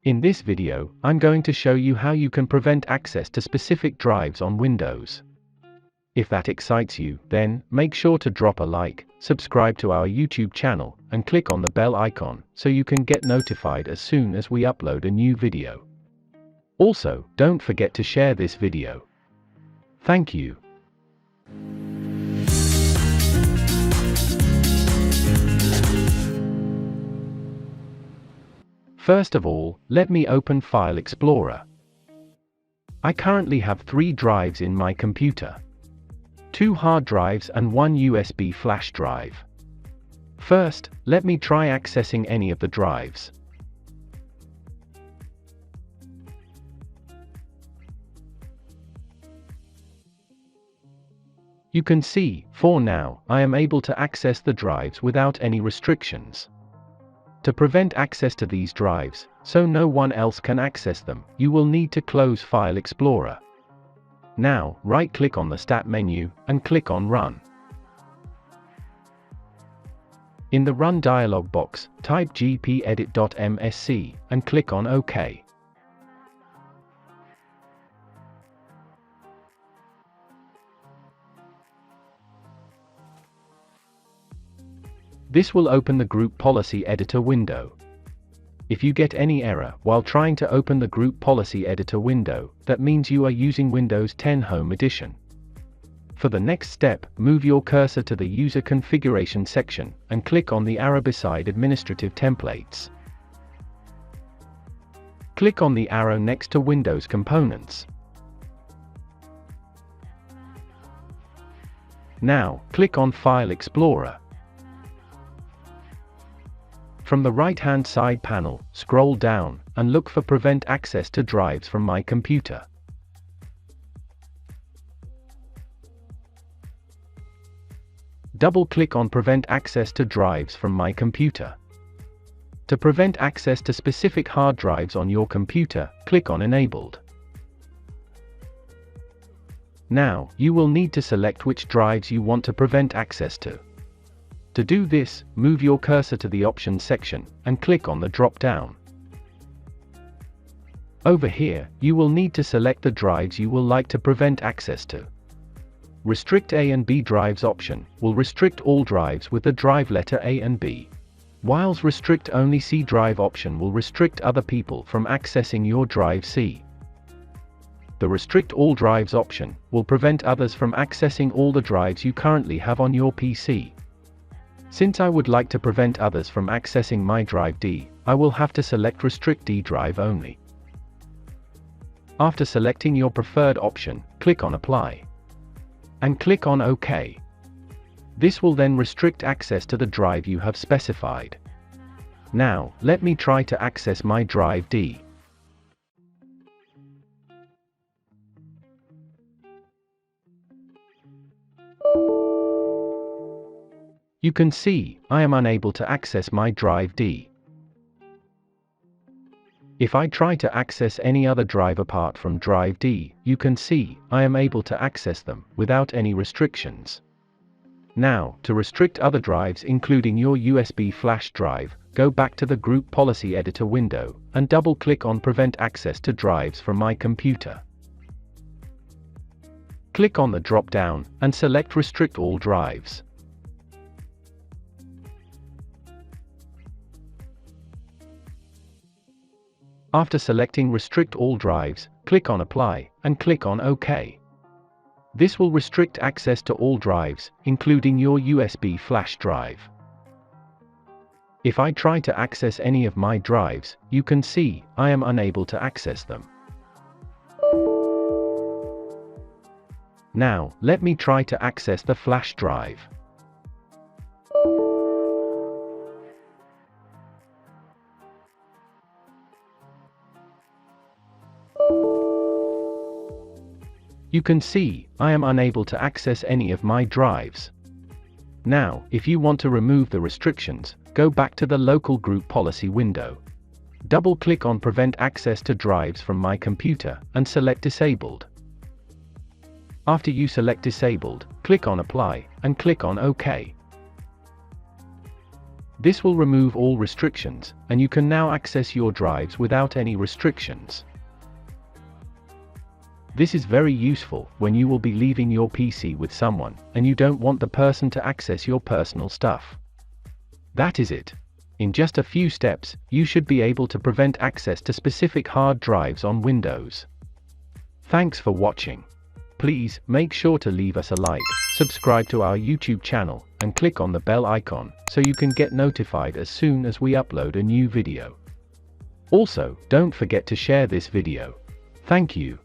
In this video, I'm going to show you how you can prevent access to specific drives on Windows. If that excites you, then make sure to drop a like, subscribe to our YouTube channel, and click on the bell icon so you can get notified as soon as we upload a new video. Also, don't forget to share this video. Thank you. First of all, let me open File Explorer. I currently have 3 drives in my computer. 2 hard drives and 1 USB flash drive. First, let me try accessing any of the drives. You can see, for now, I am able to access the drives without any restrictions. To prevent access to these drives, so no one else can access them, you will need to close File Explorer. Now, right-click on the Start menu, and click on Run. In the Run dialog box, type gpedit.msc, and click on OK. This will open the Group Policy Editor window. If you get any error while trying to open the Group Policy Editor window, that means you are using Windows 10 Home Edition. For the next step, move your cursor to the User Configuration section, and click on the arrow beside Administrative Templates. Click on the arrow next to Windows Components. Now, click on File Explorer. From the right-hand side panel, scroll down, and look for Prevent Access to Drives from My Computer. Double-click on Prevent Access to Drives from My Computer. To prevent access to specific hard drives on your computer, click on Enabled. Now, you will need to select which drives you want to prevent access to. To do this, move your cursor to the Options section, and click on the drop-down. Over here, you will need to select the drives you will like to prevent access to. Restrict A and B drives option will restrict all drives with the drive letter A and B, whilst Restrict Only C drive option will restrict other people from accessing your drive C. The Restrict All Drives option will prevent others from accessing all the drives you currently have on your PC. Since I would like to prevent others from accessing my drive D, I will have to select Restrict D drive only. After selecting your preferred option, click on Apply. And click on OK. This will then restrict access to the drive you have specified. Now, let me try to access my drive D. You can see, I am unable to access my drive D. If I try to access any other drive apart from drive D, you can see, I am able to access them, without any restrictions. Now, to restrict other drives including your USB flash drive, go back to the Group Policy Editor window, and double-click on Prevent Access to Drives from My Computer. Click on the drop-down, and select Restrict All Drives. After selecting Restrict All Drives, click on Apply, and click on OK. This will restrict access to all drives, including your USB flash drive. If I try to access any of my drives, you can see, I am unable to access them. Now, let me try to access the flash drive. You can see, I am unable to access any of my drives. Now, if you want to remove the restrictions, go back to the Local Group Policy window. Double-click on Prevent Access to Drives from My Computer, and select Disabled. After you select Disabled, click on Apply, and click on OK. This will remove all restrictions, and you can now access your drives without any restrictions. This is very useful when you will be leaving your PC with someone, and you don't want the person to access your personal stuff. That is it. In just a few steps, you should be able to prevent access to specific hard drives on Windows. Thanks for watching. Please, make sure to leave us a like, subscribe to our YouTube channel, and click on the bell icon, so you can get notified as soon as we upload a new video. Also, don't forget to share this video. Thank you.